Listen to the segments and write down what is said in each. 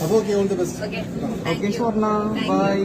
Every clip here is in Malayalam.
അപ്പോൾ okay, all the best. Okay സ്വർണ്ണ, ബൈ.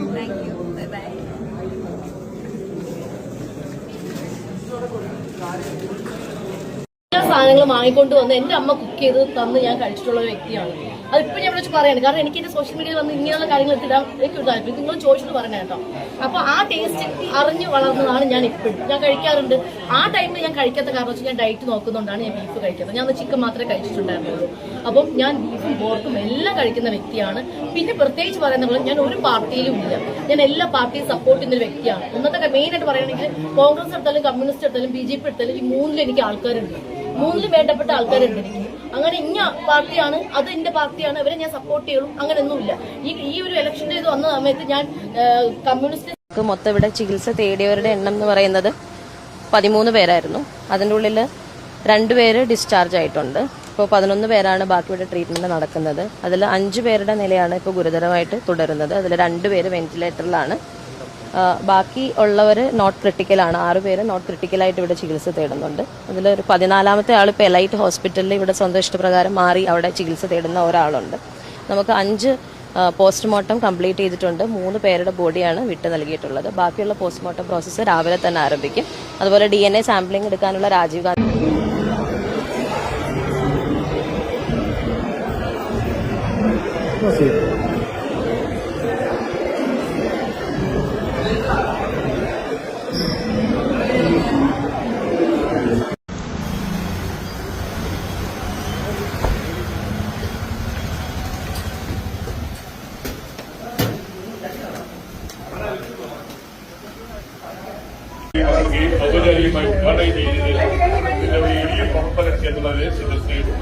സാധനങ്ങൾ വാങ്ങിക്കൊണ്ട് വന്ന് എന്റെ അമ്മ കുക്ക് ചെയ്ത് തന്ന് ഞാൻ കഴിച്ചിട്ടുള്ള ഒരു വ്യക്തിയാണ്. അതിപ്പോ ഞാൻ വിളിച്ച് പറയാണ്, കാരണം എനിക്ക് എന്റെ സോഷ്യൽ മീഡിയയിൽ വന്ന് ഇങ്ങനെയുള്ള കാര്യങ്ങൾ എത്തിടാൻ എനിക്ക് ഒരു താല്പര്യം. നിങ്ങൾ ചോദിച്ചിട്ട് പറഞ്ഞ കേട്ടോ. അപ്പൊ ആ ടേസ്റ്റ് അറിഞ്ഞു വളർന്നതാണ് ഞാൻ ഇപ്പോഴും. ഞാൻ കഴിക്കാറുണ്ട്. ആ ടൈമിൽ ഞാൻ കഴിക്കാത്ത കാരണം വെച്ചാൽ ഞാൻ ഡയറ്റ് നോക്കുന്നതുകൊണ്ടാണ് ഞാൻ ബീഫ് കഴിക്കുന്നത്. ഞാൻ ചിക്കൻ മാത്രമേ കഴിച്ചിട്ടുണ്ടായിരുന്നുള്ളൂ. അപ്പം ഞാൻ ബീഫും പോർക്കും എല്ലാം കഴിക്കുന്ന വ്യക്തിയാണ്. പിന്നെ പ്രത്യേകിച്ച് പറയുന്ന പോലെ ഞാൻ ഒരു പാർട്ടിയിലും ഇല്ല. ഞാൻ എല്ലാ പാർട്ടിയും സപ്പോർട്ട് ചെയ്യുന്ന ഒരു വ്യക്തിയാണ്. ഒന്നത്തെ മെയിൻ ആയിട്ട് പറയുകയാണെങ്കിൽ കോൺഗ്രസ് എടുത്താലും കമ്മ്യൂണിസ്റ്റ് എടുത്താലും BJP എടുത്താലും ഈ മൂന്നിലും എനിക്ക് ആൾക്കാരുണ്ട്. മൂന്നിലും വേണ്ടപ്പെട്ട ആൾക്കാരുണ്ട് എനിക്ക്. അങ്ങനെ ഇന്ന പാർട്ടിയാണ്, അത് എന്റെ പാർട്ടിയാണ്, അവരെ ഞാൻ സപ്പോർട്ട് ചെയ്യുള്ളൂ, അങ്ങനെയൊന്നുമില്ല. ഈ ഒരു ഇലക്ഷന്റെ ഇത് വന്ന സമയത്ത് ഞാൻ കമ്മ്യൂണിസ്റ്റ് മൊത്തം ഇവിടെ ചികിത്സ തേടിയവരുടെ എണ്ണം എന്ന് പറയുന്നത് 13 പേരായിരുന്നു. അതിൻ്റെ ഉള്ളിൽ 2 പേര് ഡിസ്ചാർജ് ആയിട്ടുണ്ട്. ഇപ്പോൾ 11 പേരാണ് ബാക്കി ഇവിടെ ട്രീറ്റ്മെന്റ് നടക്കുന്നത്. അതിൽ 5 പേരുടെ നിലയാണ് ഇപ്പോൾ ഗുരുതരമായിട്ട് തുടരുന്നത്. അതിൽ 2 പേര് വെന്റിലേറ്ററിലാണ്. ബാക്കി ഉള്ളവർ നോട്ട് ക്രിട്ടിക്കലാണ്. 6 പേര് നോട്ട് ക്രിട്ടിക്കലായിട്ട് ഇവിടെ ചികിത്സ തേടുന്നുണ്ട്. അതിലൊരു 14ാമത്തെ ആൾ ഇപ്പോൾ എലൈറ്റ് ഹോസ്പിറ്റലിൽ ഇവിടെ സ്വന്തം ഇഷ്ടപ്രകാരം മാറി അവിടെ ചികിത്സ തേടുന്ന ഒരാളുണ്ട്. നമുക്ക് 5 പോസ്റ്റ്മോർട്ടം കംപ്ലീറ്റ് ചെയ്തിട്ടുണ്ട്. 3 പേരുടെ ബോഡിയാണ് വിട്ട് നൽകിയിട്ടുള്ളത്. ബാക്കിയുള്ള പോസ്റ്റ്മോർട്ടം പ്രോസസ്സ് രാവിലെ തന്നെ ആരംഭിക്കും. അതുപോലെ DNA സാമ്പിളിംഗ് എടുക്കാനുള്ള രാജീവ് ഗാന്ധി ഔപചാരികമായി ഉദ്ഘാടനം ചെയ്തത് വലിയ പ്രവർത്തകർക്ക് എന്നുള്ളത് ചികിത്സയുടെ